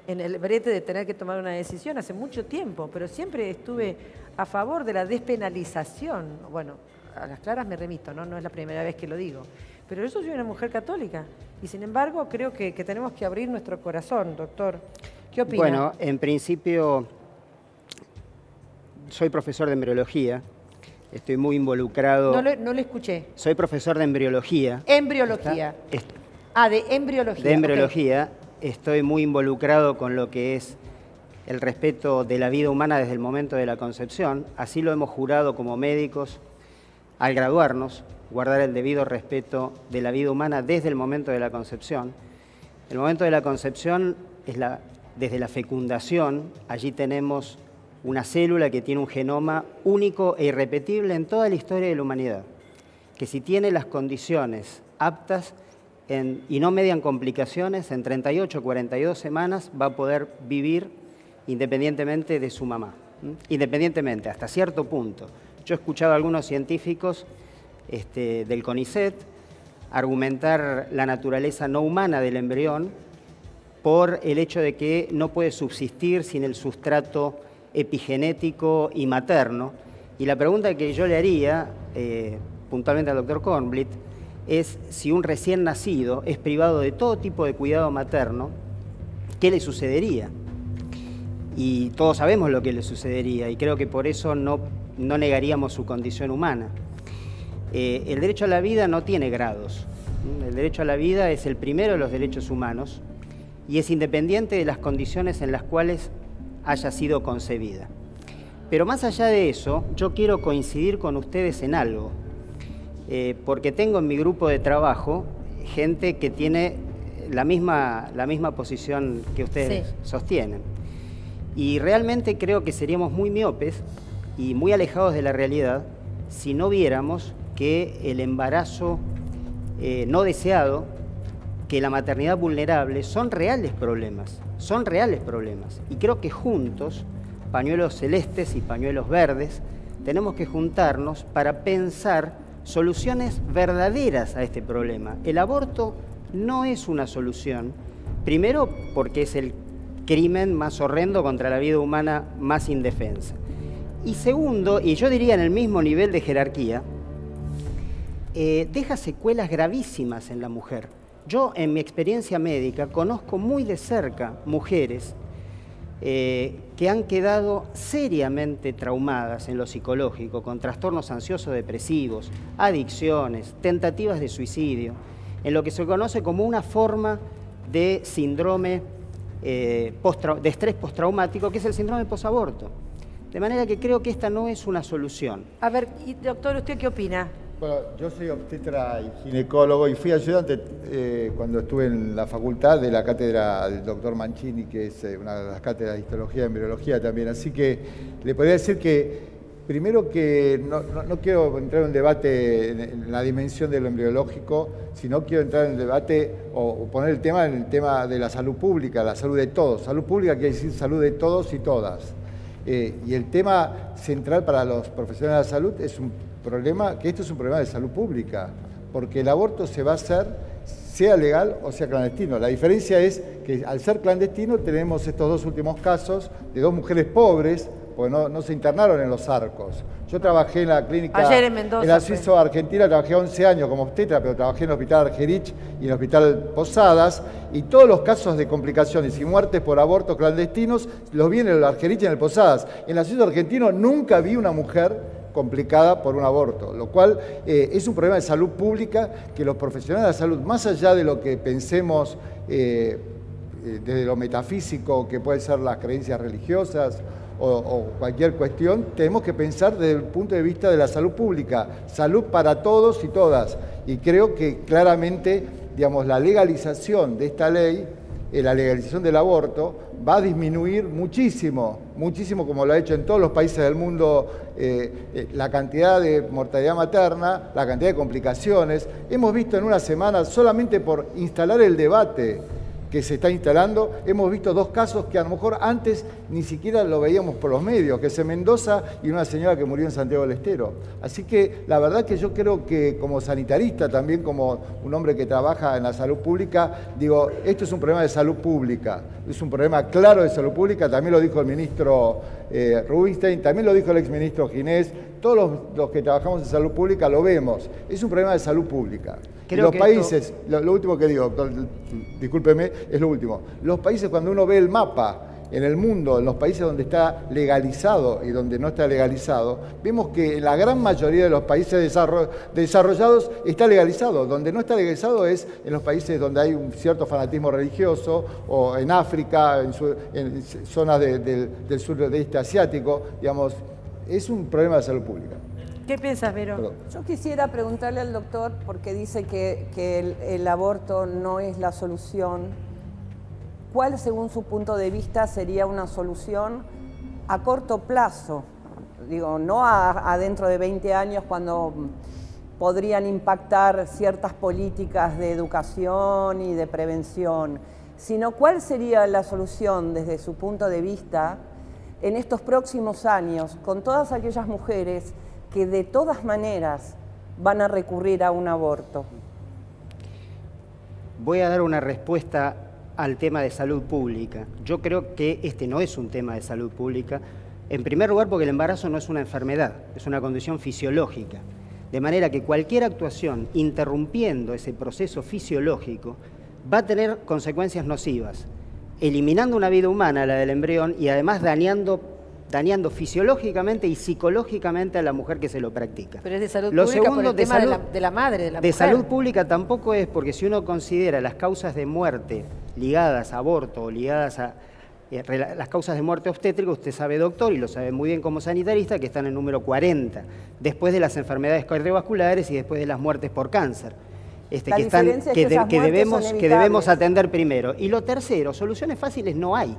en el brete de tener que tomar una decisión hace mucho tiempo, pero siempre estuve a favor de la despenalización. Bueno, a las claras me remito, ¿no? No es la primera vez que lo digo. Pero yo soy una mujer católica y sin embargo creo que tenemos que abrir nuestro corazón, doctor. ¿Qué opina? Bueno, en principio soy profesor de embriología, estoy muy involucrado... No le escuché. Soy profesor de embriología. Embriología. De embriología. De embriología. Okay. Estoy muy involucrado con lo que es el respeto de la vida humana desde el momento de la concepción. Así lo hemos jurado como médicos al graduarnos, guardar el debido respeto de la vida humana desde el momento de la concepción. El momento de la concepción es desde la fecundación. Allí tenemos una célula que tiene un genoma único e irrepetible en toda la historia de la humanidad, que si tiene las condiciones aptas y no median complicaciones, en 38 o 42 semanas va a poder vivir independientemente de su mamá. Independientemente, hasta cierto punto. Yo he escuchado a algunos científicos del CONICET argumentar la naturaleza no humana del embrión por el hecho de que no puede subsistir sin el sustrato epigenético y materno. Y la pregunta que yo le haría, puntualmente al doctor Kornblit, es si un recién nacido es privado de todo tipo de cuidado materno, ¿qué le sucedería? Y todos sabemos lo que le sucedería y creo que por eso no negaríamos su condición humana. El derecho a la vida no tiene grados. El derecho a la vida es el primero de los derechos humanos y es independiente de las condiciones en las cuales haya sido concebida. Pero más allá de eso, yo quiero coincidir con ustedes en algo. Porque tengo en mi grupo de trabajo gente que tiene la misma posición que ustedes sostienen. Y realmente creo que seríamos muy miopes y muy alejados de la realidad si no viéramos que el embarazo no deseado, que la maternidad vulnerable son reales problemas, Y creo que juntos, pañuelos celestes y pañuelos verdes, tenemos que juntarnos para pensar soluciones verdaderas a este problema. El aborto no es una solución, primero porque es el crimen más horrendo contra la vida humana más indefensa. Y segundo, y yo diría en el mismo nivel de jerarquía, deja secuelas gravísimas en la mujer. Yo, en mi experiencia médica, conozco muy de cerca mujeres que han quedado seriamente traumadas en lo psicológico, con trastornos ansioso-depresivos, adicciones, tentativas de suicidio, en lo que se conoce como una forma de síndrome de estrés postraumático, que es el síndrome posaborto. De manera que creo que esta no es una solución. A ver, y doctor, ¿usted qué opina? Bueno, yo soy obstetra y ginecólogo y fui ayudante cuando estuve en la facultad de la cátedra del doctor Mancini, que es una de las cátedras de histología y embriología también. Así que le podría decir que, primero que no quiero entrar en un debate en la dimensión de lo embriológico, sino quiero entrar en el debate o poner el tema en el tema de la salud pública, la salud de todos. Salud pública quiere decir salud de todos y todas. Y el tema central para los profesionales de la salud es esto es un problema de salud pública, porque el aborto se va a hacer sea legal o sea clandestino. La diferencia es que al ser clandestino tenemos estos dos últimos casos de dos mujeres pobres, porque no se internaron en los Arcos. Yo trabajé en la clínica, ayer en Mendoza, en la Suizo Argentina, trabajé 11 años como obstetra, pero trabajé en el Hospital Argerich y en el Hospital Posadas, y todos los casos de complicaciones y muertes por abortos clandestinos los vi en el Argerich y en el Posadas. En la Suizo Argentina nunca vi una mujer complicada por un aborto, lo cual es un problema de salud pública que los profesionales de la salud, más allá de lo que pensemos desde lo metafísico, que pueden ser las creencias religiosas o cualquier cuestión, tenemos que pensar desde el punto de vista de la salud pública, salud para todos y todas. Y creo que claramente, digamos, la legalización de esta ley, la legalización del aborto, va a disminuir muchísimo, como lo ha hecho en todos los países del mundo, la cantidad de mortalidad materna, la cantidad de complicaciones. Hemos visto en una semana, solamente por instalar el debate, que se está instalando. Hemos visto 2 casos que a lo mejor antes ni siquiera lo veíamos por los medios, que es en Mendoza y una señora que murió en Santiago del Estero. Así que la verdad que yo creo que como sanitarista, también como un hombre que trabaja en la salud pública, digo, esto es un problema de salud pública, es un problema claro de salud pública, también lo dijo el ministro Rubinstein, también lo dijo el exministro Ginés, todos los que trabajamos en salud pública lo vemos, es un problema de salud pública. Creo los países, lo último que digo, doctor, discúlpeme, es lo último. Los países, cuando uno ve el mapa en el mundo, en los países donde está legalizado y donde no está legalizado, vemos que la gran mayoría de los países desarrollados está legalizado. Donde no está legalizado es en los países donde hay un cierto fanatismo religioso, o en África, en zonas del sureste asiático, digamos, es un problema de salud pública. ¿Qué piensas, Vero? Perdón. Yo quisiera preguntarle al doctor, porque dice que el aborto no es la solución. ¿Cuál, según su punto de vista, sería una solución a corto plazo? Digo, no a dentro de 20 años, cuando podrían impactar ciertas políticas de educación y de prevención, sino cuál sería la solución desde su punto de vista en estos próximos años con todas aquellas mujeres que de todas maneras van a recurrir a un aborto. Voy a dar una respuesta al tema de salud pública. Yo creo que este no es un tema de salud pública, en primer lugar porque el embarazo no es una enfermedad, es una condición fisiológica. De manera que cualquier actuación interrumpiendo ese proceso fisiológico va a tener consecuencias nocivas, eliminando una vida humana, la del embrión, y además dañando fisiológicamente y psicológicamente a la mujer que se lo practica. Pero es de salud pública por el tema de la madre, de la mujer. De salud pública tampoco es, porque si uno considera las causas de muerte ligadas a aborto o ligadas a las causas de muerte obstétrica, usted sabe, doctor, y lo sabe muy bien como sanitarista, que están en el número 40, después de las enfermedades cardiovasculares y después de las muertes por cáncer. Que debemos atender primero. Y lo tercero, soluciones fáciles no hay.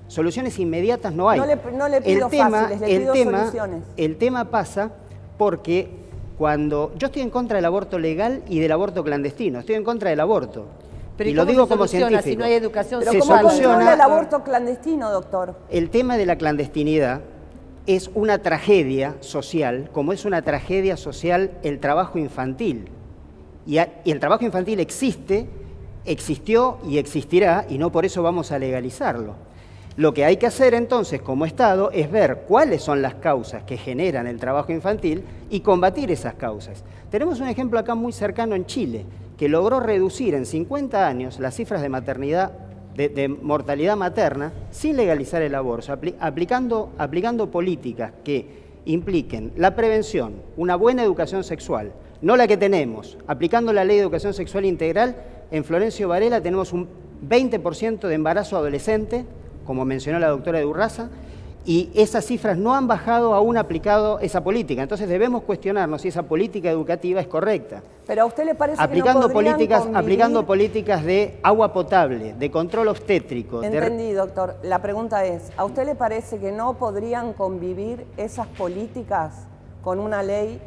Soluciones inmediatas no hay. No le pido fáciles, le pido soluciones. El tema pasa porque cuando... Yo estoy en contra del aborto legal y del aborto clandestino. Estoy en contra del aborto. Pero y lo digo como científico. Si no hay educación sexual? ¿Cómo controla el aborto clandestino, doctor? El tema de la clandestinidad es una tragedia social, como es una tragedia social el trabajo infantil. Y el trabajo infantil existió y existirá, y no por eso vamos a legalizarlo. Lo que hay que hacer entonces como Estado es ver cuáles son las causas que generan el trabajo infantil y combatir esas causas. Tenemos un ejemplo acá muy cercano en Chile, que logró reducir en 50 años las cifras de maternidad, de mortalidad materna, sin legalizar el aborto, aplicando políticas que impliquen la prevención, una buena educación sexual, no la que tenemos. Aplicando la Ley de Educación Sexual Integral, en Florencio Varela tenemos un 20% de embarazo adolescente, como mencionó la doctora Edurraza, y esas cifras no han bajado aún aplicado esa política. Entonces debemos cuestionarnos si esa política educativa es correcta. ¿Pero a usted le parece que no podrían convivir? Aplicando políticas de agua potable, de control obstétrico. Entendí, doctor. La pregunta es, ¿a usted le parece que no podrían convivir esas políticas con una ley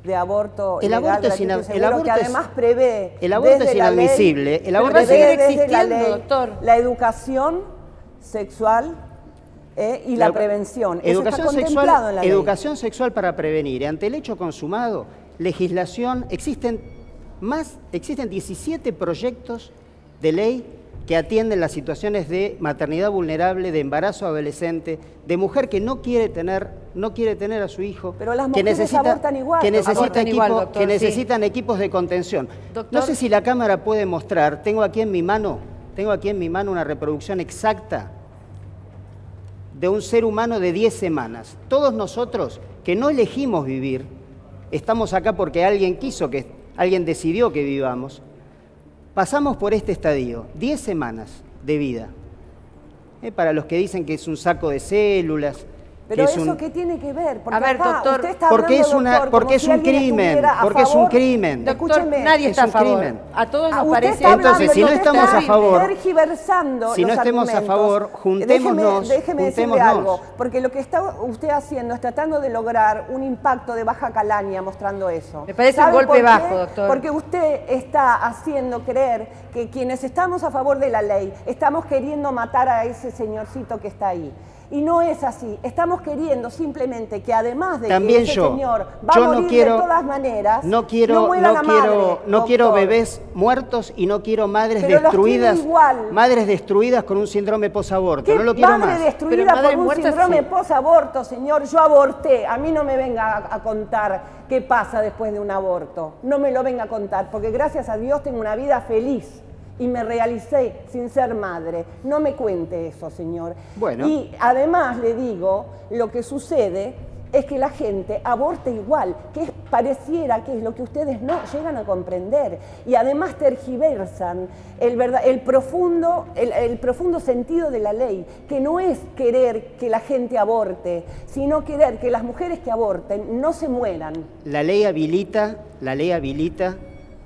de aborto el legal, aborto gratuito y seguro, aborto que además prevé... El aborto es inadmisible. El aborto va a seguir existiendo, doctor. La educación sexual y la prevención. Eso está contemplado en la ley. Educación sexual para prevenir. Ante el hecho consumado, legislación, existen 17 proyectos de ley que atienden las situaciones de maternidad vulnerable, de embarazo adolescente, de mujer que no quiere tener a su hijo, pero las mujeres abortan igual, que necesitan equipos de contención. Doctor, no sé si la cámara puede mostrar, tengo aquí en mi mano una reproducción exacta de un ser humano de 10 semanas. Todos nosotros que no elegimos vivir, estamos acá porque alguien decidió que vivamos, pasamos por este estadio, 10 semanas de vida. Para los que dicen que es un saco de células, Pero es ¿eso qué tiene que ver? Porque A ver, acá doctor, usted está porque es hablando, una, doctor, porque como es si un alguien crimen, estuviera a porque es un favor. crimen. Doctor, Escúcheme, nadie es está a un favor. crimen. A todos nos Usted parece... está hablando Entonces, si y no usted estamos está a favor, tergiversando si no los estamos a argumentos. favor, juntémonos, Déjeme decirle juntémonos. algo, porque lo que está usted haciendo es tratando de lograr un impacto de baja calaña mostrando eso. Me parece un ¿Sabe golpe por qué? bajo, doctor. Porque usted está haciendo creer que quienes estamos a favor de la ley estamos queriendo matar a ese señorcito que está ahí. Y no es así. Estamos queriendo simplemente que además de También que ese yo. señor va Yo a no morir quiero- de todas maneras, No quiero, no muera la madre, no quiero doctor. bebés muertos y no quiero madres Pero los destruidas, quiere igual. madres destruidas con un síndrome posaborto. ¿Qué No lo quiero madre más. Pero destruida madre por un muerta, síndrome sí. posaborto, señor? Yo aborté. A mí no me venga a contar qué pasa después de un aborto. No me lo venga a contar, porque gracias a Dios tengo una vida feliz y me realicé sin ser madre. No me cuente eso, señor. Bueno. Y además le digo, lo que sucede es que la gente aborta igual, pareciera que es lo que ustedes no llegan a comprender. Y además tergiversan el profundo sentido de la ley, que no es querer que la gente aborte, sino querer que las mujeres que aborten no se mueran. La ley habilita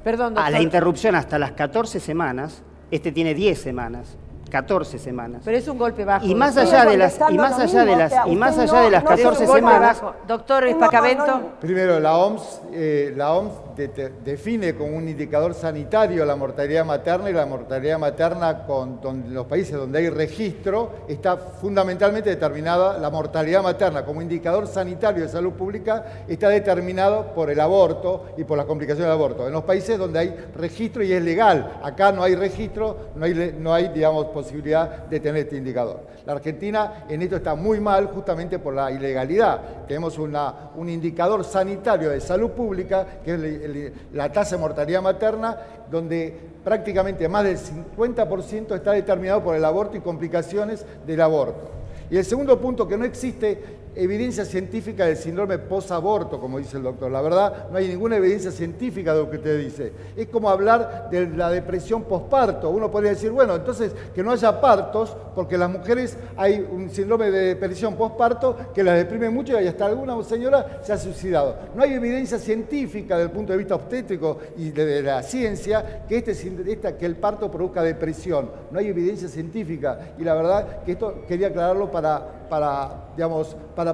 Perdón, doctor. a la interrupción hasta las 14 semanas. Este tiene 10 semanas. 14 semanas. Pero es un golpe bajo. Y más doctor. allá de Sigue las contestando lo mismo, o sea, y más usted allá de las no- no- 14 Es un golpe semanas, bajo. Doctor No, Espacavento. no, no. Primero, la OMS define como un indicador sanitario la mortalidad materna, y la mortalidad materna en los países donde hay registro está fundamentalmente determinada. La mortalidad materna como indicador sanitario de salud pública está determinado por el aborto y por las complicaciones del aborto. En los países donde hay registro y es legal, acá no hay registro, no hay digamos, posibilidad de tener este indicador. La Argentina en esto está muy mal justamente por la ilegalidad. Tenemos un indicador sanitario de salud pública, que es la tasa de mortalidad materna, donde prácticamente más del 50% está determinado por el aborto y complicaciones del aborto. Y el segundo punto, que no existe evidencia científica del síndrome posaborto, como dice el doctor. La verdad, no hay ninguna evidencia científica de lo que usted dice. Es como hablar de la depresión posparto. Uno podría decir, bueno, entonces que no haya partos, porque las mujeres hay un síndrome de depresión posparto que las deprime mucho y hasta alguna señora se ha suicidado. No hay evidencia científica desde el punto de vista obstétrico y de la ciencia que que el parto produzca depresión. No hay evidencia científica. Y la verdad que esto quería aclararlo para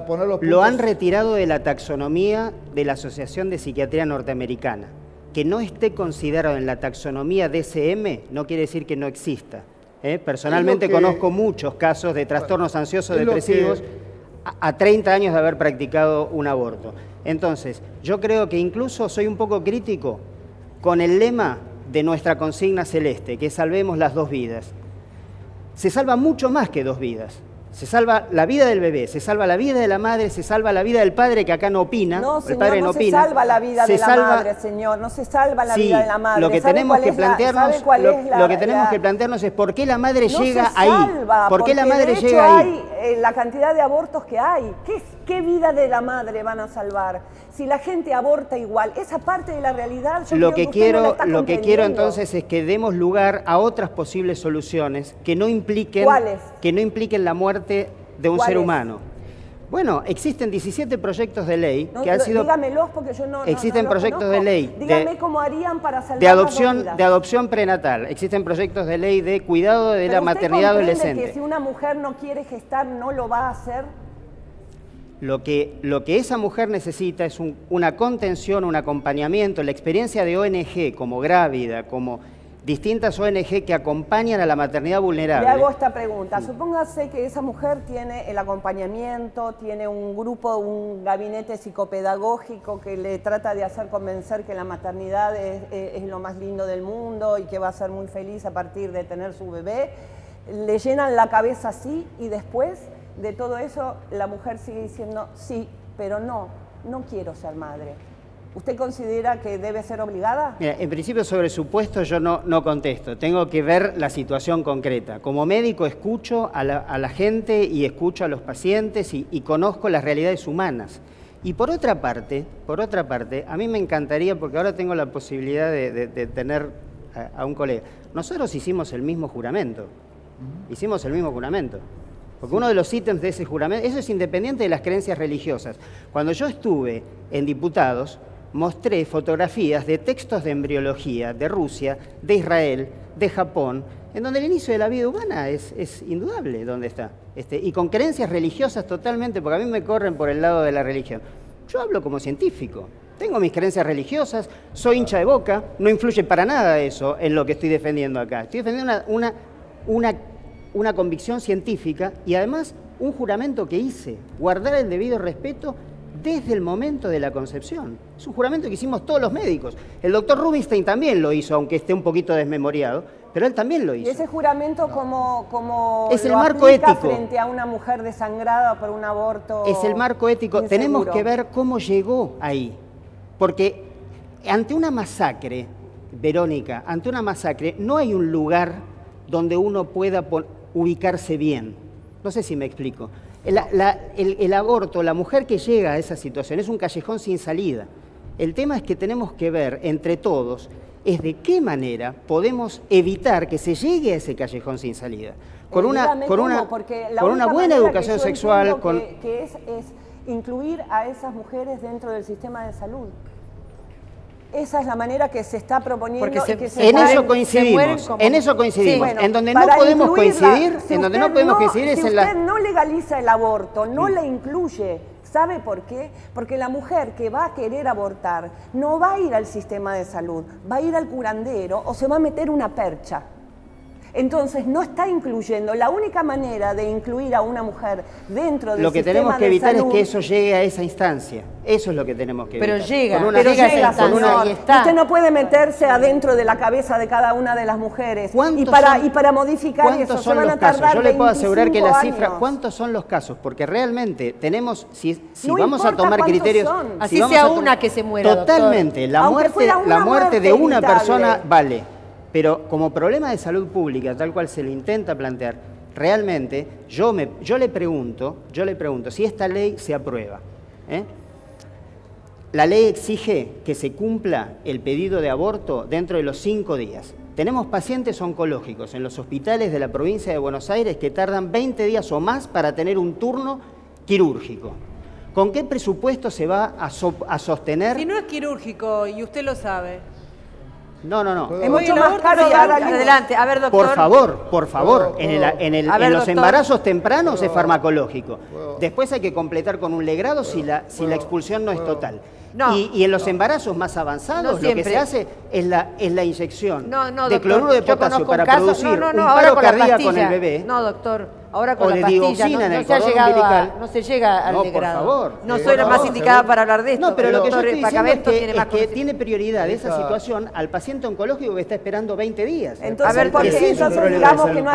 poner los puntos. lo han retirado de la taxonomía de la Asociación de Psiquiatría Norteamericana. Que no esté considerado en la taxonomía DSM no quiere decir que no exista. Personalmente conozco muchos casos de trastornos ansiosos depresivos a 30 años de haber practicado un aborto. Entonces, yo creo que incluso soy un poco crítico con el lema de nuestra consigna celeste, que es salvemos las 2 vidas. Se salva mucho más que 2 vidas. Se salva la vida del bebé, se salva la vida de la madre, se salva la vida del padre, que acá no opina. No, el señor, padre no no se opina. salva la vida de la madre, señor, no se salva la vida de la madre. Lo que ¿Sabe tenemos cuál que es la- plantearnos, sabe cuál es la- lo que tenemos la- que plantearnos es por qué la madre No llega se ahí. salva, ¿Por qué la porque madre de hecho llega ahí? hay la cantidad de abortos que hay. ¿Qué vida de la madre van a salvar? Si la gente aborta igual, esa parte de la realidad yo Lo creo que usted no la está quiero comprendiendo. entonces es que demos lugar a otras posibles soluciones que no impliquen ¿Cuáles? la muerte de un ser ¿Cuáles? humano. Bueno, existen 17 proyectos de ley No, que han sido dígamelos porque yo no existen los proyectos conozco. de ley Dígame cómo harían para salvar de las 2 vidas. adopción prenatal, existen proyectos de ley de cuidado de Pero la ¿usted maternidad comprende adolescente. que si una mujer no quiere gestar, no lo va a hacer? Lo que esa mujer necesita es una contención, un acompañamiento, la experiencia de ONG como Grávida, como distintas ONG que acompañan a la maternidad vulnerable. Le hago esta pregunta. Supóngase que esa mujer tiene el acompañamiento, tiene un grupo, un gabinete psicopedagógico que le trata de hacer convencer que la maternidad es lo más lindo del mundo y que va a ser muy feliz a partir de tener su bebé. Le llenan la cabeza así y después de todo eso la mujer sigue diciendo sí, pero no quiero ser madre. ¿Usted considera que debe ser obligada? Mira, en principio sobre su puesto yo no contesto, tengo que ver la situación concreta. Como médico escucho a la gente y escucho a los pacientes y conozco las realidades humanas. Y por otra parte, a mí me encantaría, porque ahora tengo la posibilidad de tener a un colega, nosotros hicimos el mismo juramento, Porque uno de los ítems de ese juramento, eso es independiente de las creencias religiosas. Cuando yo estuve en Diputados, mostré fotografías de textos de embriología de Rusia, de Israel, de Japón, en donde el inicio de la vida humana es indudable dónde está. Y con creencias religiosas totalmente, porque a mí me corren por el lado de la religión. Yo hablo como científico, tengo mis creencias religiosas, soy hincha de Boca, no influye para nada eso en lo que estoy defendiendo acá. Estoy defendiendo una convicción científica y además un juramento que hice, guardar el debido respeto desde el momento de la concepción. Es un juramento que hicimos todos los médicos. El doctor Rubinstein también lo hizo, aunque esté un poquito desmemoriado, pero él también lo hizo. ¿Y ese juramento cómo es el lo marco aplica ético frente a una mujer desangrada por un aborto? Es el marco ético. inseguro? Tenemos que ver cómo llegó ahí. Porque ante una masacre, Verónica, ante una masacre, no hay un lugar donde uno pueda ubicarse bien. No sé si me explico. El aborto, la mujer que llega a esa situación, es un callejón sin salida. El tema es que tenemos que ver entre todos es de qué manera podemos evitar que se llegue a ese callejón sin salida. Con una buena educación sexual. Que es incluir a esas mujeres dentro del sistema de salud. Esa es la manera que se está proponiendo. En eso coincidimos. Sí, bueno, en donde no podemos coincidir, si usted no legaliza el aborto, no le incluye. ¿Sabe por qué? Porque la mujer que va a querer abortar no va a ir al sistema de salud, va a ir al curandero o se va a meter una percha. Entonces no está incluyendo. La única manera de incluir a una mujer dentro del sistema de salud... Lo que tenemos que evitar es que eso llegue a esa instancia. Eso es lo que tenemos que evitar. Pero llega a esa instancia y está. Usted no puede meterse adentro de la cabeza de cada una de las mujeres. Y para modificar eso se van a tardar 25 años. Yo le puedo asegurar que la cifra... ¿Cuántos son los casos? Porque realmente tenemos... Si no vamos a tomar criterios... Así sea una que se muera, totalmente. La muerte de una persona vale. Pero como problema de salud pública, tal cual se lo intenta plantear, realmente yo le pregunto si esta ley se aprueba. La ley exige que se cumpla el pedido de aborto dentro de los 5 días. Tenemos pacientes oncológicos en los hospitales de la provincia de Buenos Aires que tardan 20 días o más para tener un turno quirúrgico. ¿Con qué presupuesto se va a sostener? Si no es quirúrgico, y usted lo sabe. No. Es mucho más caro dar a luz. Adelante, a ver, doctor. Por favor. En los embarazos tempranos es farmacológico. Después hay que completar con un legrado si la expulsión no es total. Y en los embarazos más avanzados lo que se hace es la inyección de cloruro de potasio para producir un paro cardíaco en el bebé. No, doctor. Ahora con o la de pastilla dioxina en el cordón umbilical. No se llega al Por legrado. favor. No soy la más indicada para hablar de esto. No, pero lo que yo estoy diciendo es que tiene tiene prioridad esa situación al paciente oncológico que está esperando 20 días. Entonces, a ver, digamos que no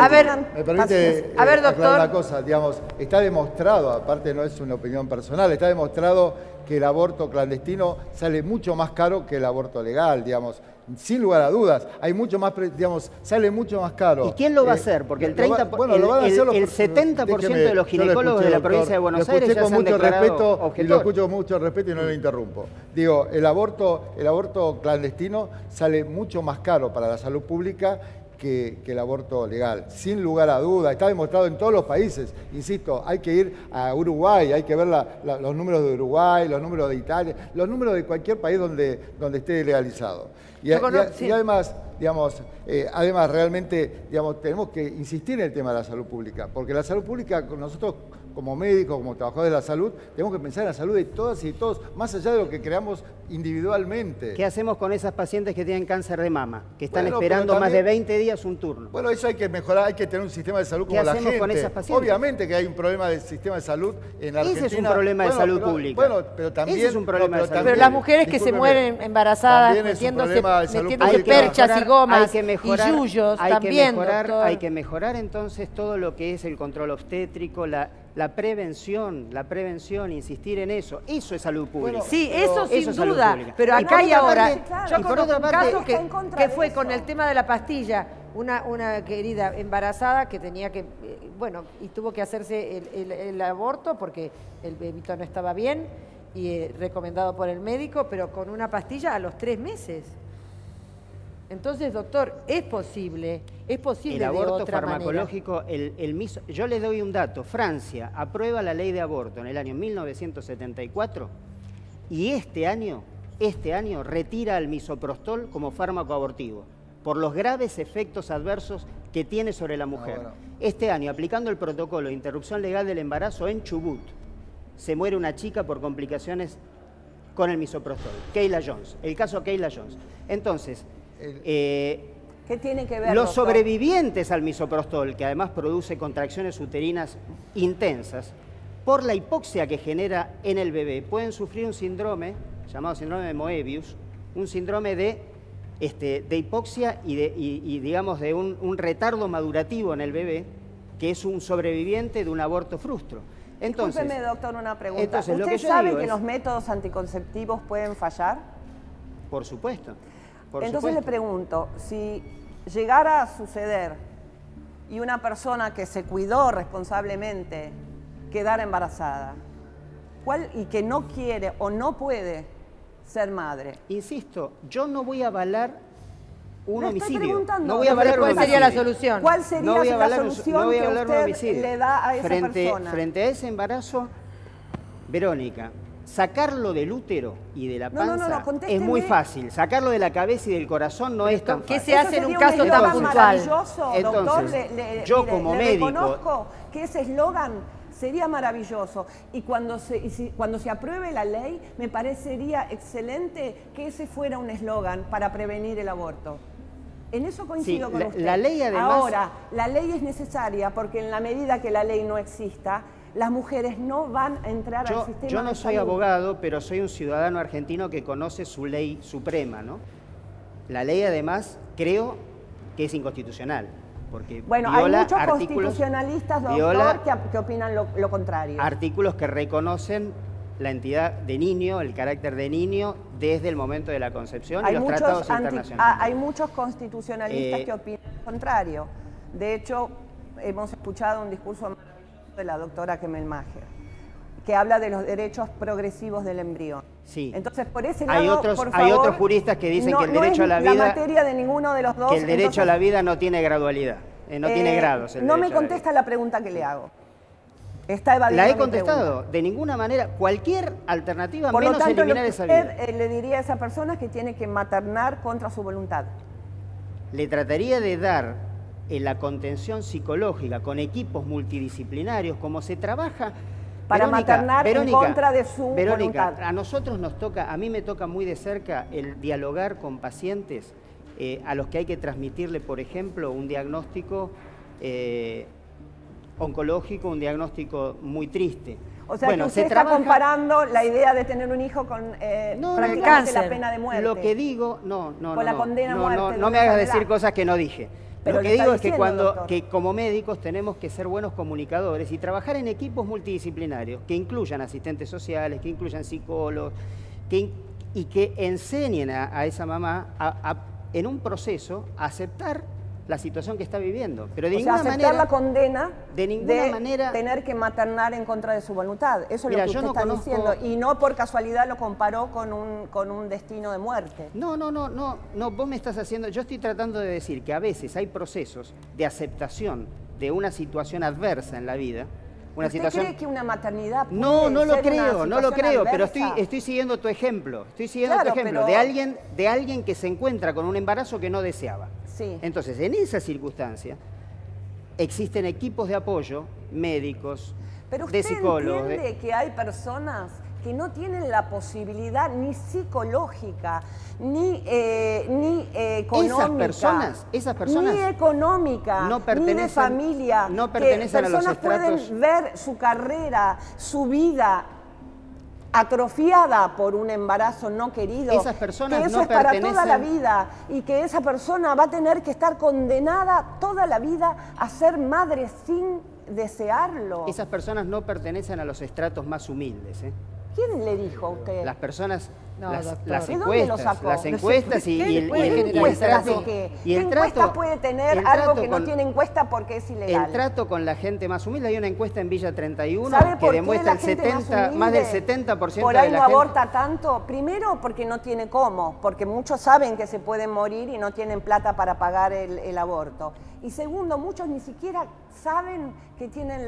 me permite aclarar una cosa, digamos, está demostrado, aparte no es una opinión personal, está demostrado que el aborto clandestino sale mucho más caro que el aborto legal, digamos. Sin lugar a dudas, hay mucho más, digamos, sale mucho más caro. ¿Y quién lo va a hacer? Porque el 70% de los ginecólogos de la provincia de Buenos Aires ya se han declarado objetores. Lo escucho con mucho respeto y no lo interrumpo. Digo, el aborto clandestino sale mucho más caro para la salud pública que el aborto legal, sin lugar a dudas. Está demostrado en todos los países. Insisto, hay que ir a Uruguay, hay que ver los números de Uruguay, los números de Italia, los números de cualquier país donde esté legalizado. Y además, digamos, realmente, digamos, tenemos que insistir en el tema de la salud pública, porque la salud pública, nosotros como médicos, como trabajadores de la salud, tenemos que pensar en la salud de todas y todos, más allá de lo que creamos individualmente. ¿Qué hacemos con esas pacientes que tienen cáncer de mama, que están esperando más de 20 días un turno? Bueno, eso hay que mejorar, hay que tener un sistema de salud como la gente. ¿Qué hacemos con esas pacientes? Obviamente que hay un problema del sistema de salud en Argentina. Ese es un problema de salud pública. Bueno, pero también... Ese es un problema de salud. Pero las mujeres que se mueren embarazadas, metiéndose perchas y gomas y yuyos, también, doctor. Hay que mejorar entonces todo lo que es el control obstétrico, la prevención, insistir en eso. Eso es salud pública. Bueno, sí, eso sin duda. Pero acá y ahora, yo conozco un caso que fue con el tema de la pastilla. Una querida embarazada que tenía que, y tuvo que hacerse el aborto porque el bebito no estaba bien y recomendado por el médico, pero con una pastilla a los 3 meses. Entonces, doctor, es posible El de aborto otra farmacológico, yo le doy un dato. Francia aprueba la ley de aborto en el año 1974 y este año retira el misoprostol como fármaco abortivo por los graves efectos adversos que tiene sobre la mujer. bueno. Este año, aplicando el protocolo de interrupción legal del embarazo en Chubut, se muere una chica por complicaciones con el misoprostol. Kayla Jones, el caso Kayla Jones. Entonces, ¿Qué tiene que ver, los doctor? sobrevivientes al misoprostol, que además produce contracciones uterinas intensas, por la hipoxia que genera en el bebé, pueden sufrir un síndrome llamado síndrome de Moebius, un síndrome de hipoxia y digamos de un retardo madurativo en el bebé, que es un sobreviviente de un aborto frustro. Entonces, Discúlpeme, doctor, una pregunta. entonces, lo ¿Usted que yo sabe digo que es- los métodos anticonceptivos pueden fallar? por supuesto. Por Entonces supuesto. le pregunto, si llegara a suceder y una persona que se cuidó responsablemente quedara embarazada, y que no quiere o no puede ser madre. Insisto, yo no voy a avalar un Le estoy homicidio. preguntando, No voy a avalar un ¿cuál sería la homicidio. solución? ¿Cuál sería No voy a la avalar solución no voy a que avalar un usted homicidio. le da a esa persona? Frente a ese embarazo, Verónica, sacarlo del útero y de la No, no, panza no, contésteme. es muy fácil. Sacarlo de la cabeza y del corazón no es tan ¿qué fácil. se hace en un caso tan eslogan puntual? maravilloso, Entonces, doctor. yo como le médico- reconozco que ese eslogan sería maravilloso y cuando se apruebe la ley me parecería excelente que ese fuera un eslogan para prevenir el aborto. En eso coincido Sí, con la- usted. la ley además- Ahora, la ley es necesaria porque en la medida que la ley no exista, las mujeres no van a entrar al sistema Yo no de soy salud. abogado, pero soy un ciudadano argentino que conoce su ley suprema, ¿no? La ley además creo que es inconstitucional, porque Bueno, hay viola muchos artículos, constitucionalistas, doctor, viola que opinan lo contrario. artículos que reconocen la entidad de niño, el carácter de niño, desde el momento de la concepción y los tratados internacionales. Hay muchos constitucionalistas Eh, que opinan lo contrario. De hecho, hemos escuchado un discurso maravilloso de la doctora Kemelmacher, que habla de los derechos progresivos del embrión. Sí. Entonces, por ese Hay lado, otros- por hay favor, otros juristas que dicen no- que el no derecho es a la la vida- materia de ninguno de los dos. Que el derecho entonces, a la vida no tiene gradualidad, no tiene grados. el No me derecho a la contesta vida. la pregunta que le hago. Está evadiendo La he mi contestado, pregunta. de ninguna manera, cualquier alternativa Por lo menos tanto, lo eliminar que esa usted vida. le diría a esa persona es que tiene que maternar contra su voluntad. Le trataría de dar la contención psicológica con equipos multidisciplinarios, como se trabaja Para maternar en contra de su Verónica, voluntad. a nosotros nos toca, a mí me toca muy de cerca el dialogar con pacientes a los que hay que transmitirle, por ejemplo, un diagnóstico oncológico, un diagnóstico muy triste. O sea, Bueno, que usted se está trabaja- comparando la idea de tener un hijo con prácticamente cáncer. la pena de muerte. Lo que digo, Con la condena a muerte de no una me hagas enfermedad. decir cosas que no dije. Pero Lo lo que está digo es que diciendo, doctor. que como médicos tenemos que ser buenos comunicadores y trabajar en equipos multidisciplinarios que incluyan asistentes sociales, que incluyan psicólogos, y que enseñen a esa mamá en un proceso a aceptar la situación que está viviendo. Pero de O sea, ninguna aceptar manera, la condena de ninguna manera- tener que maternar en contra de su voluntad. Eso es Mira, lo que yo usted no está conozco- diciendo. Y no por casualidad lo comparó con un destino de muerte. No, vos me estás haciendo, yo estoy tratando de decir que a veces hay procesos de aceptación de una situación adversa en la vida, una ¿Usted situación... cree que una maternidad puede No lo ser una creo, no lo situación creo, pero adversa? estoy siguiendo tu ejemplo, Claro, pero- de alguien que se encuentra con un embarazo que no deseaba. Sí. Entonces, en esa circunstancia, existen equipos de apoyo, médicos, Pero de usted psicólogos, entiende que hay personas que no tienen la posibilidad ni psicológica, ni económica. Esas personas ni económica, no ni de pertenecen- familia. no pertenecen que a los personas estratos- pueden ver su carrera, su vida atrofiada por un embarazo no querido, Esas personas que eso no es para toda la pertenecen- vida y que esa persona va a tener que estar condenada toda la vida a ser madre sin desearlo. esas personas no pertenecen a los estratos más humildes, ¿eh? ¿Quién le dijo a usted? Las personas, No, doctor. las ¿De dónde lo encuestas, sacó? las encuestas y ¿Qué el puede ¿Encuestas trato. de qué? Y el ¿Qué encuesta trato, puede tener el algo trato que no con- tiene encuesta porque es ilegal? El trato con la gente más humilde, hay una encuesta en Villa 31 ¿Sabe que por qué demuestra la gente más del humilde 70% por de ahí la no gente. aborta tanto? Primero porque no tiene cómo, porque muchos saben que se pueden morir y no tienen plata para pagar el aborto. Y segundo, muchos ni siquiera saben que tienen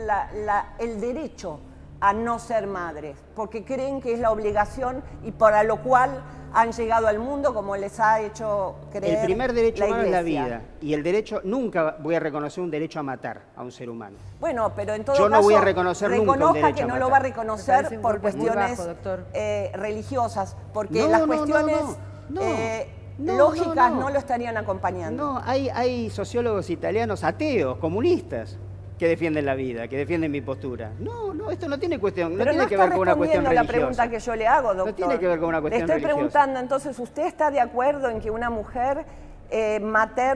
el derecho a no ser madres, porque creen que es la obligación y para lo cual han llegado al mundo como les ha hecho creer El primer derecho la humano es la Iglesia. vida y el derecho, nunca voy a reconocer un derecho a matar a un ser humano. Bueno, pero en todo Yo no caso, voy a reconocer nunca un reconozca derecho que a no matar. lo va a Me parece reconocer un por golpe muy cuestiones bajo, doctor. religiosas, porque No, las no, no, cuestiones no, lógicas no. no lo estarían acompañando. No, hay sociólogos italianos ateos, comunistas, que defienden la vida, que defienden mi postura. No, esto no tiene cuestión, no Pero tiene no que está ver con una cuestión respondiendo la religiosa. pregunta que yo le hago, doctor. No tiene que ver con una cuestión Le estoy religiosa. preguntando, entonces, ¿usted está de acuerdo en que una mujer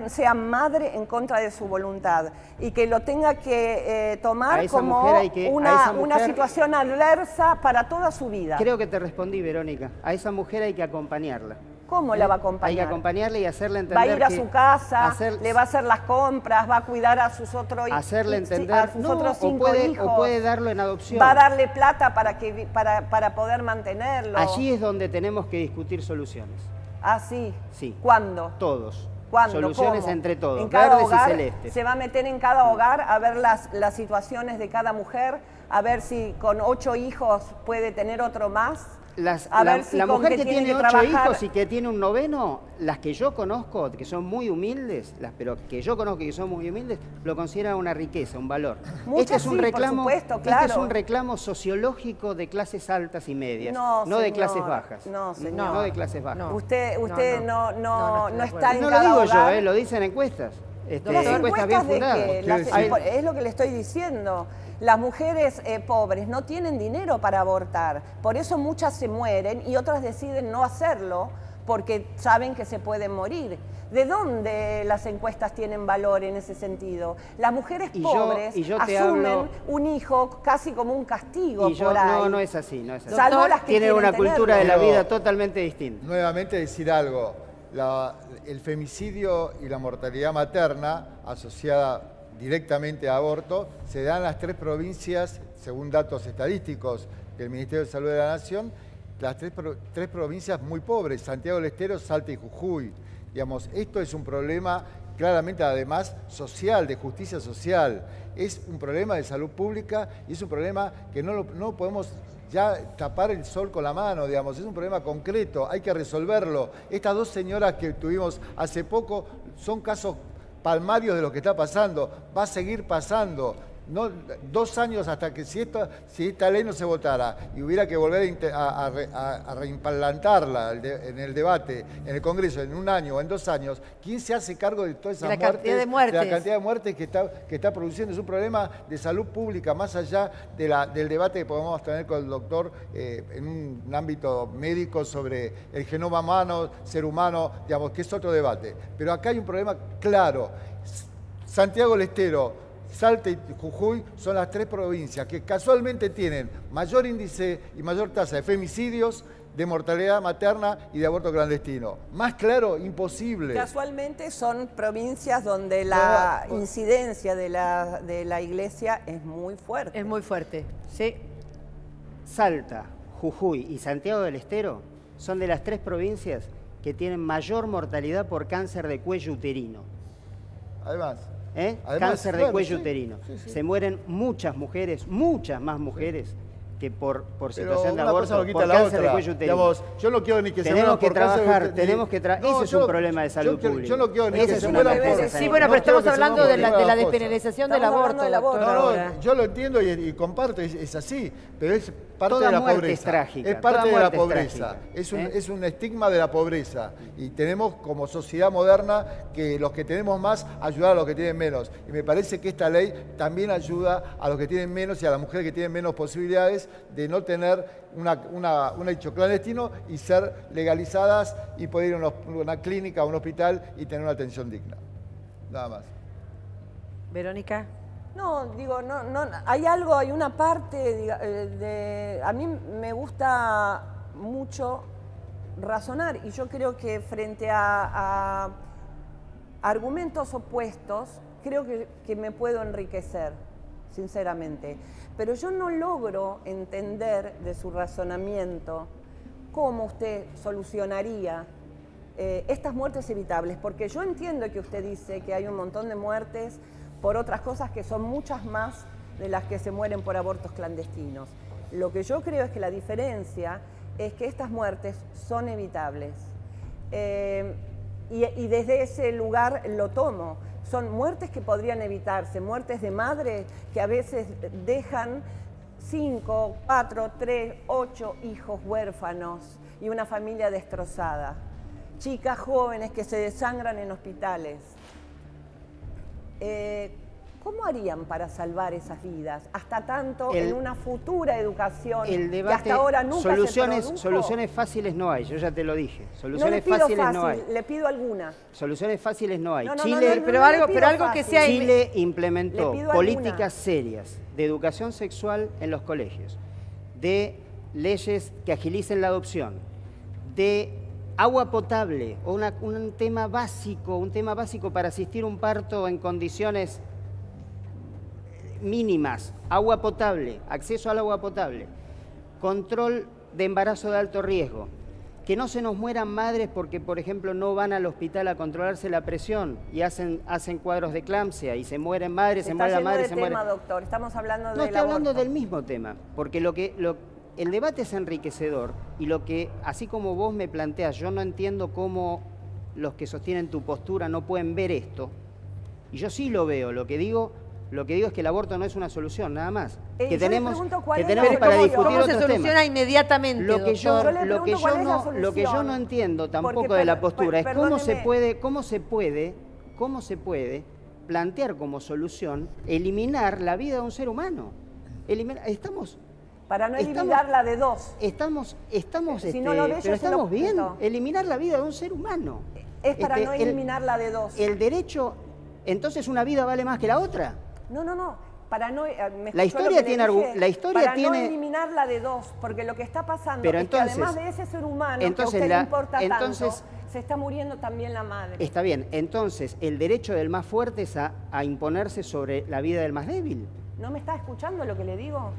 sea madre en contra de su voluntad y que lo tenga que A tomar esa como mujer hay que- a esa una mujer- situación adversa para toda su vida? Creo que te respondí, Verónica. A esa mujer hay que acompañarla. ¿Cómo la va a Hay acompañar? que acompañarla y hacerle entender Va a ir a que su casa, hacer- le va a hacer las compras, va a cuidar a sus otros hacerle entender, a sus otros 5 hijos. o puede darlo en adopción. Va a darle plata para poder mantenerlo. Allí es donde tenemos que discutir soluciones. Ah, sí. Sí. ¿Cuándo? Todos. ¿Cuándo? Soluciones ¿Cómo? entre todos, En cada verdes hogar, y celestes. se va a meter en cada hogar a ver las situaciones de cada mujer, a ver si con 8 hijos puede tener otro más. A ver si La con mujer que que tiene tiene que 8 trabajar- hijos y que tiene un noveno, las que yo conozco, que son muy humildes, pero que yo conozco y que son muy humildes, lo consideran una riqueza, un valor. Muchas Este es un sí, por reclamo, supuesto, este claro. es un reclamo sociológico de clases altas y medias, No, no de señor. clases bajas. No, señor. No de clases bajas. No. Usted No, no, no. No, no estoy de está acuerdo. en No lo cada digo hogar. yo, lo dicen encuestas. Las Encuestas bien encuestas de fundadas. que Quiere decir- es lo que le estoy diciendo. Las mujeres pobres no tienen dinero para abortar, por eso muchas se mueren y otras deciden no hacerlo porque saben que se pueden morir. ¿De dónde las encuestas tienen valor en ese sentido? Las mujeres Y pobres yo te asumen hablo- un hijo casi como un castigo Y yo, por ahí. no es así, no es así. Salvo las que Tiene quieren una cultura de la tenerlo. vida totalmente distinta. Nuevamente decir algo, el femicidio y la mortalidad materna asociada directamente a aborto se dan en las 3 provincias, según datos estadísticos del Ministerio de Salud de la Nación, las tres provincias muy pobres, Santiago del Estero, Salta y Jujuy. Digamos, esto es un problema claramente además social, de justicia social. Es un problema de salud pública y es un problema que no podemos ya tapar el sol con la mano, digamos, es un problema concreto, hay que resolverlo. Estas 2 señoras que tuvimos hace poco son casos palmarios de lo que está pasando, va a seguir pasando. No, 2 años hasta que si esta ley no se votara y hubiera que volver a reimplantarla en el debate, en el Congreso, en 1 año o en 2 años, ¿quién se hace cargo de todas esas De la cantidad de muertes? muertes. De la cantidad de muertes que está produciendo. Es un problema de salud pública, más allá del debate que podemos tener con el doctor en un ámbito médico sobre el genoma humano, ser humano, digamos, que es otro debate. Pero acá hay un problema claro. Santiago del Estero, Salta y Jujuy son las 3 provincias que casualmente tienen mayor índice y mayor tasa de femicidios, de mortalidad materna y de aborto clandestino. Más claro, imposible. Casualmente son provincias donde la incidencia de la iglesia es muy fuerte. Es muy fuerte, sí. Salta, Jujuy y Santiago del Estero son de las 3 provincias que tienen mayor mortalidad por cáncer de cuello uterino. Además, Cáncer de claro, cuello sí, uterino. sí. Se mueren muchas mujeres, muchas más mujeres que por Pero situación de una cosa aborto, no quita por la cáncer otra. de cuello uterino. Digamos, yo no quiero ni que se Tenemos mueran que por cáncer trabajar, de- tenemos que trabajar. Ese es un problema de salud pública. Yo no quiero ni Ese que es se una mueran por emergencia. Sí, bueno, pero no quiero estamos que se hablando mueran de la por ninguna cosa. despenalización del Estamos aborto, hablando del aborto. doctor, No, ahora. yo lo entiendo y comparto, es así, pero es parte Toda de la muerte pobreza. es trágica, Es toda parte de la muerte es pobreza. trágica, Es un estigma de la pobreza. Y tenemos como sociedad moderna que los que tenemos más ayudar a los que tienen menos. Y me parece que esta ley también ayuda a los que tienen menos y a las mujeres que tienen menos posibilidades de no tener un hecho clandestino y ser legalizadas y poder ir a una clínica, a un hospital y tener una atención digna. Nada más. Verónica. No, digo, no, hay una parte, a mí me gusta mucho razonar. Y yo creo que frente a argumentos opuestos, creo que me puedo enriquecer, sinceramente. Pero yo no logro entender de su razonamiento cómo usted solucionaría estas muertes evitables, porque yo entiendo que usted dice que hay un montón de muertes por otras cosas que son muchas más de las que se mueren por abortos clandestinos. Lo que yo creo es que la diferencia es que estas muertes son evitables. Y desde ese lugar lo tomo. Son muertes que podrían evitarse, muertes de madres que a veces dejan 5, 4, 3, 8 hijos huérfanos y una familia destrozada. Chicas jóvenes que se desangran en hospitales. ¿Cómo harían para salvar esas vidas? Hasta tanto en una futura educación debate, que hasta ahora nunca se produjo. Soluciones fáciles no hay, yo ya te lo dije. Soluciones no le pido fáciles fácil, no hay. le pido alguna. Soluciones fáciles no hay. No, Chile, pero algo que sea... Chile implementó Le pido políticas alguna. serias de educación sexual en los colegios, de leyes que agilicen la adopción, de agua potable, o un tema básico para asistir a un parto en condiciones mínimas, agua potable, acceso al agua potable, control de embarazo de alto riesgo, que no se nos mueran madres porque, por ejemplo, no van al hospital a controlarse la presión y hacen cuadros de eclampsia y se mueren madres, se muere la madre, se muere... Doctor, estamos hablando del No, estoy hablando aborto. del mismo tema, porque el debate es enriquecedor y lo que, así como vos me planteas, yo no entiendo cómo los que sostienen tu postura no pueden ver esto, y yo sí lo veo, lo que digo es que el aborto no es una solución, nada más. Que tenemos para discutir ¿Cómo se otros soluciona temas. inmediatamente, Lo que yo doctor? no entiendo tampoco Porque, de la postura es perdóneme. cómo se puede plantear como solución eliminar la vida de un ser humano. Para no eliminarla de dos. Si no lo ve, yo pero se lo estamos bien, cuento. eliminar la vida de un ser humano. Es para no eliminarla de dos. El derecho, entonces una vida vale más que la otra. No. Para no, La historia tiene no eliminarla de dos, porque lo que está pasando pero es entonces, que además de ese ser humano entonces que a usted le importa entonces, tanto, se está muriendo también la madre. Está bien, entonces el derecho del más fuerte es a imponerse sobre la vida del más débil. ¿No me está escuchando lo que le digo?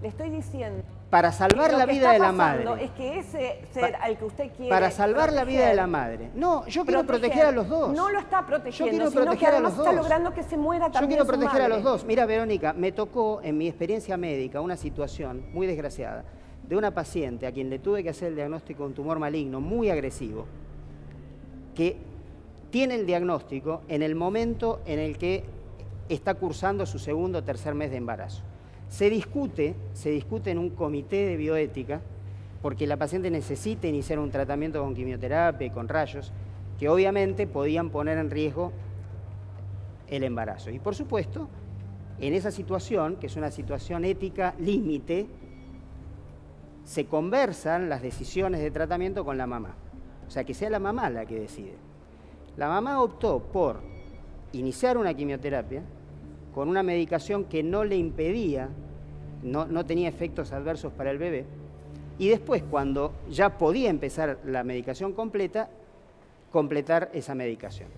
Le estoy diciendo. Para salvar la vida de la madre. Es que ese ser al que usted quiere para salvar la vida de la madre. No, yo quiero proteger a los dos. No lo está protegiendo, yo quiero sino proteger que a los además dos. está logrando que se muera también Yo quiero su proteger madre. a los dos. Mira, Verónica, me tocó en mi experiencia médica una situación muy desgraciada de una paciente a quien le tuve que hacer el diagnóstico de un tumor maligno muy agresivo, que tiene el diagnóstico en el momento en el que está cursando su segundo o tercer mes de embarazo. Se discute en un comité de bioética porque la paciente necesita iniciar un tratamiento con quimioterapia y con rayos que obviamente podían poner en riesgo el embarazo. Y por supuesto, en esa situación, que es una situación ética límite, se conversan las decisiones de tratamiento con la mamá. O sea, que sea la mamá la que decide. La mamá optó por iniciar una quimioterapia con una medicación que no le impedía, no tenía efectos adversos para el bebé, y después, cuando ya podía empezar la medicación completa, completar esa medicación.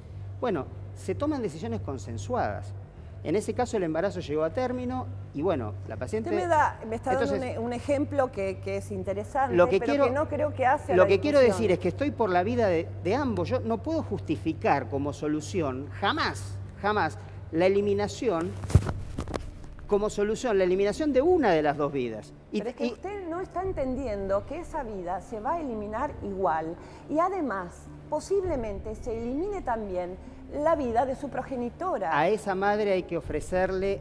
Bueno, se toman decisiones consensuadas. En ese caso el embarazo llegó a término y bueno, la paciente... Usted me está dando un ejemplo que es interesante, que no creo que hace Lo que quiero decir es que estoy por la vida de ambos. Yo no puedo justificar como solución, jamás, la eliminación como solución, la eliminación de una de las dos vidas. Pero es que usted no está entendiendo que esa vida se va a eliminar igual y además posiblemente se elimine también la vida de su progenitora. A esa madre hay que ofrecerle,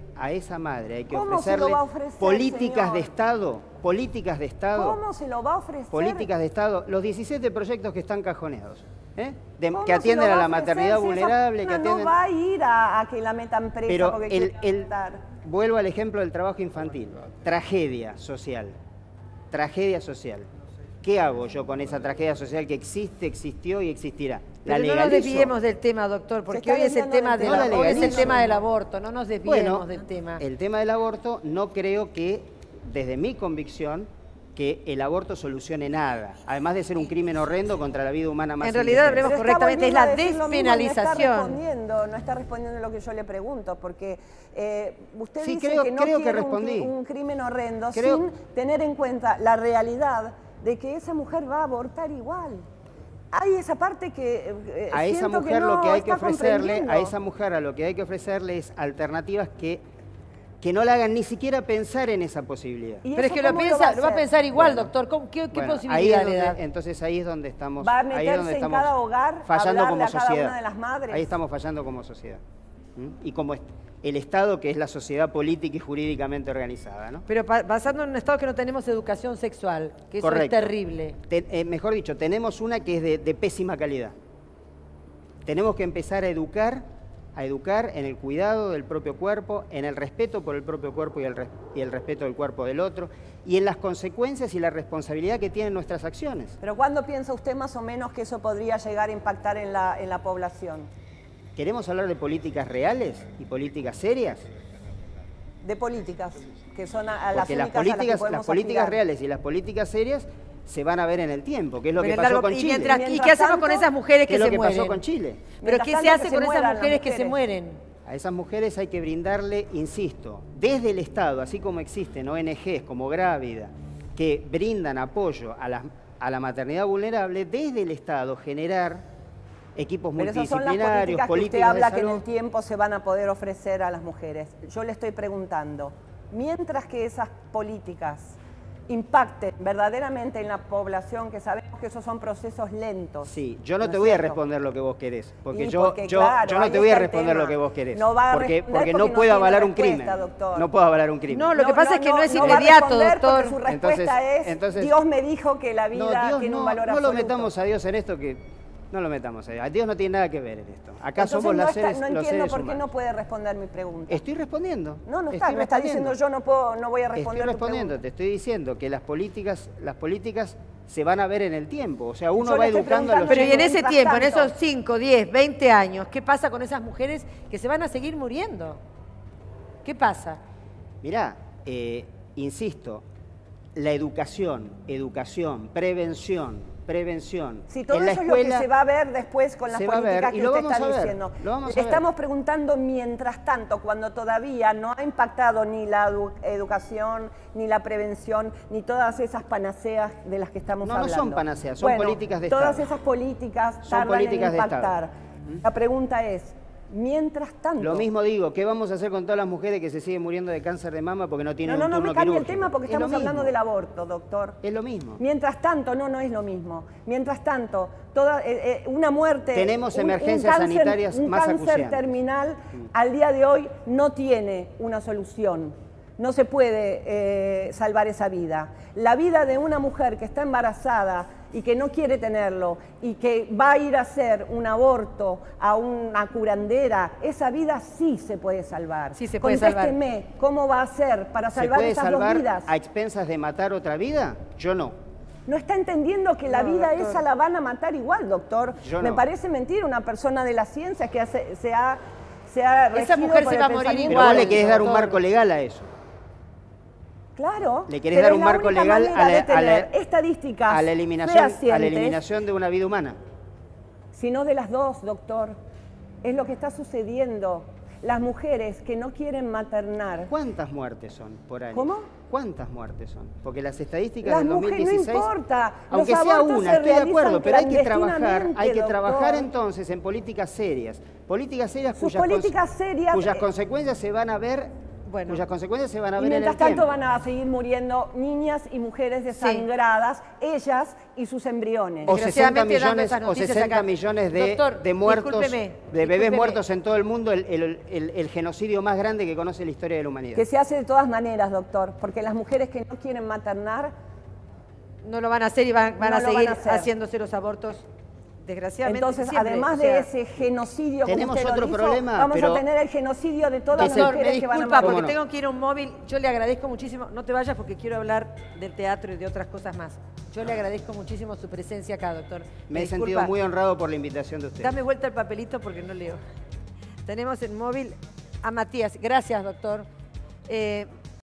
¿Cómo se lo va a ofrecer, políticas señor? de Estado, políticas de Estado. ¿Cómo se lo va a ofrecer? Políticas de Estado, los 17 proyectos que están cajoneados, ¿Cómo que atienden se lo a va la ofrecer maternidad si esa vulnerable, que persona atienden... no va a ir a que la metan presa Pero porque quiere matar. vuelvo al ejemplo del trabajo infantil, tragedia social. ¿Qué hago yo con esa tragedia social que existe, existió y existirá? ¿La Pero no nos legalizo? desviemos del tema, doctor, porque está hoy es el tema desviando del tema. hoy es el legalizo. tema del aborto, no nos desviemos Bueno, del tema. el tema del aborto no creo que, desde mi convicción, que el aborto solucione nada, además de ser un crimen horrendo contra la vida humana más En realidad, indefensa. hablemos correctamente, es la volviendo a decir lo mismo, despenalización. No está respondiendo lo que yo le pregunto, porque usted Sí, dice creo que no que quiere respondí. un crimen horrendo Creo- sin tener en cuenta la realidad de que esa mujer va a abortar igual. Hay esa parte que A esa siento mujer no lo que hay que está ofrecerle, comprendiendo. a esa mujer a lo que hay que ofrecerle es alternativas que no la hagan ni siquiera pensar en esa posibilidad. ¿Y Pero es eso que lo, cómo piensa, va lo va a hacer? pensar igual, Bueno. doctor. ¿Qué Bueno, posibilidad ahí le es da? donde, entonces ahí es donde estamos, ¿Va a ahí es meterse donde en estamos cada hogar, fallando hablarle como a cada sociedad. una de las madres? Ahí estamos fallando como sociedad. Y como el Estado, que es la sociedad política y jurídicamente organizada, ¿no? Pero basando en un estado que no tenemos educación sexual, que eso Correcto. es terrible. Mejor dicho, tenemos una que es de pésima calidad. Tenemos que empezar a educar en el cuidado del propio cuerpo, en el respeto por el propio cuerpo y el respeto del cuerpo del otro, y en las consecuencias y la responsabilidad que tienen nuestras acciones. Pero ¿cuándo piensa usted más o menos que eso podría llegar a impactar en la población? ¿Queremos hablar de políticas reales y políticas serias? De políticas, que son a las Porque únicas a las que las podemos políticas aspirar. reales y las políticas serias se van a ver en el tiempo, que es lo Pero que el pasó largo- con y Chile. mientras- ¿Y Mientras qué hacemos tanto, con esas mujeres ¿Qué que es lo se que mueren? pasó con Chile? Pero Mientras ¿qué tanto, se hace que con se esas mueran las mujeres que se mujeres. mueren? A esas mujeres hay que brindarle, insisto, desde el Estado, así como existen ONGs como Grávida, que brindan apoyo a la maternidad vulnerable, desde el Estado generar equipos Pero esas son las multidisciplinarios, políticas que usted políticas de habla que en salud. el tiempo se van a poder ofrecer a las mujeres. Yo le estoy preguntando, mientras que esas políticas impacten verdaderamente en la población, que sabemos que esos son procesos lentos. Sí, yo no ¿no te es voy a cierto? responder lo que vos querés, porque Y yo porque, no claro, ahí te voy a está el responder lo tema. que vos querés, No va a porque responder no porque no puedo tiene avalar un respuesta, crimen. doctor. No puedo avalar un crimen. No, lo que pasa es que no es va a inmediato, responder doctor. porque su respuesta Entonces- Dios me dijo que la No, vida Dios tiene un no, valor no absoluto. lo metamos a Dios en esto, que no lo metamos a Dios. A Dios no tiene nada que ver en esto. Acá Entonces, somos no, los está- seres, no los entiendo seres por qué no humanos. puede responder mi pregunta. Estoy respondiendo. No está, Estoy me está respondiendo. diciendo no voy a responder Estoy tu pregunta. respondiendo, te estoy diciendo que las políticas se van a ver en el tiempo. O sea, uno Yo va le estoy educando a los preguntando- Pero y en chicos. ese Mientras tiempo, en tanto. esos 5, 10, 20 años, ¿qué pasa con esas mujeres que se van a seguir muriendo? ¿Qué pasa? Mirá, insisto, la educación, prevención. Si todo En la eso es lo que escuela se va a ver después con las se va a ver, políticas y que lo usted vamos está a ver, diciendo. lo vamos a Le ver. estamos preguntando mientras tanto, cuando todavía no ha impactado ni la educación, ni la prevención, ni todas esas panaceas de las que estamos No, no hablando. son panaceas, son políticas de todas Estado. esas políticas Son tardan políticas en de Estado. impactar. La pregunta es, mientras tanto... Lo mismo digo, ¿qué vamos a hacer con todas las mujeres que se siguen muriendo de cáncer de mama porque no tienen No un turno me cambie el quirúrgico? tema porque Es lo estamos hablando mismo. del aborto, doctor. Es lo mismo. Mientras tanto, no es lo mismo. Mientras tanto, una muerte... Tenemos un emergencias cáncer- sanitarias un más cáncer acuciantes. terminal al día de hoy no tiene una solución. No se puede salvar esa vida. La vida de una mujer que está embarazada y que no quiere tenerlo y que va a ir a hacer un aborto a una curandera, esa vida sí se puede salvar. Sí se puede salvar. Contésteme, ¿cómo va a hacer para ¿Se salvar puede esas dos salvar vidas? a expensas de matar otra vida? Yo no. No está entendiendo que la No, vida doctor. esa la van a matar igual, doctor. Yo Me no. parece mentira una persona de la ciencia que se ha Esa regido mujer por se el va a morir pensamiento Pero igual, vos le querés dar un doctor. marco legal a eso. Claro. Le querés pero dar es un la marco única legal manera de tener a estadísticas la eliminación fehacientes, de una vida humana. sino de las dos, doctor. Es lo que está sucediendo. Las mujeres que no quieren maternar. ¿Cuántas muertes son por año? ¿Cómo? ¿Cuántas muertes son? Porque las estadísticas Las del mujeres, 2016... no importa. Aunque Los sea abortos una, se estoy de acuerdo, realizan pero hay que clandestinamente, trabajar doctor. entonces en políticas serias. Políticas serias Sus políticas serias, cuyas consecuencias se van a ver, Bueno. cuyas consecuencias se van a Y ver en el mientras tanto tiempo. van a seguir muriendo niñas y mujeres desangradas, ellas y sus embriones. O 60 Desgraciadamente, dando millones, esas o noticias 60 acá. millones de, Doctor, de muertos, discúlpeme, de bebés discúlpeme. muertos en todo el mundo, el genocidio más grande que conoce la historia de la humanidad. Que se hace de todas maneras, doctor, porque las mujeres que no quieren maternar, No lo van a hacer y van No a lo van seguir a hacer. haciéndose los abortos, desgraciadamente. entonces siempre. además O sea, de ese genocidio, como tenemos usted lo otro dijo, problema, vamos pero- a tener el genocidio de todas las Doctor, me mujeres que van a disculpa morir. porque no? tengo que ir a un móvil. Yo le agradezco muchísimo. No te vayas porque quiero hablar del teatro y de otras cosas más. Yo le agradezco muchísimo su presencia acá, doctor. Me he disculpa. sentido muy honrado por la invitación de ustedes. Dame vuelta el papelito porque no leo. Tenemos en móvil a Matías. Gracias, doctor.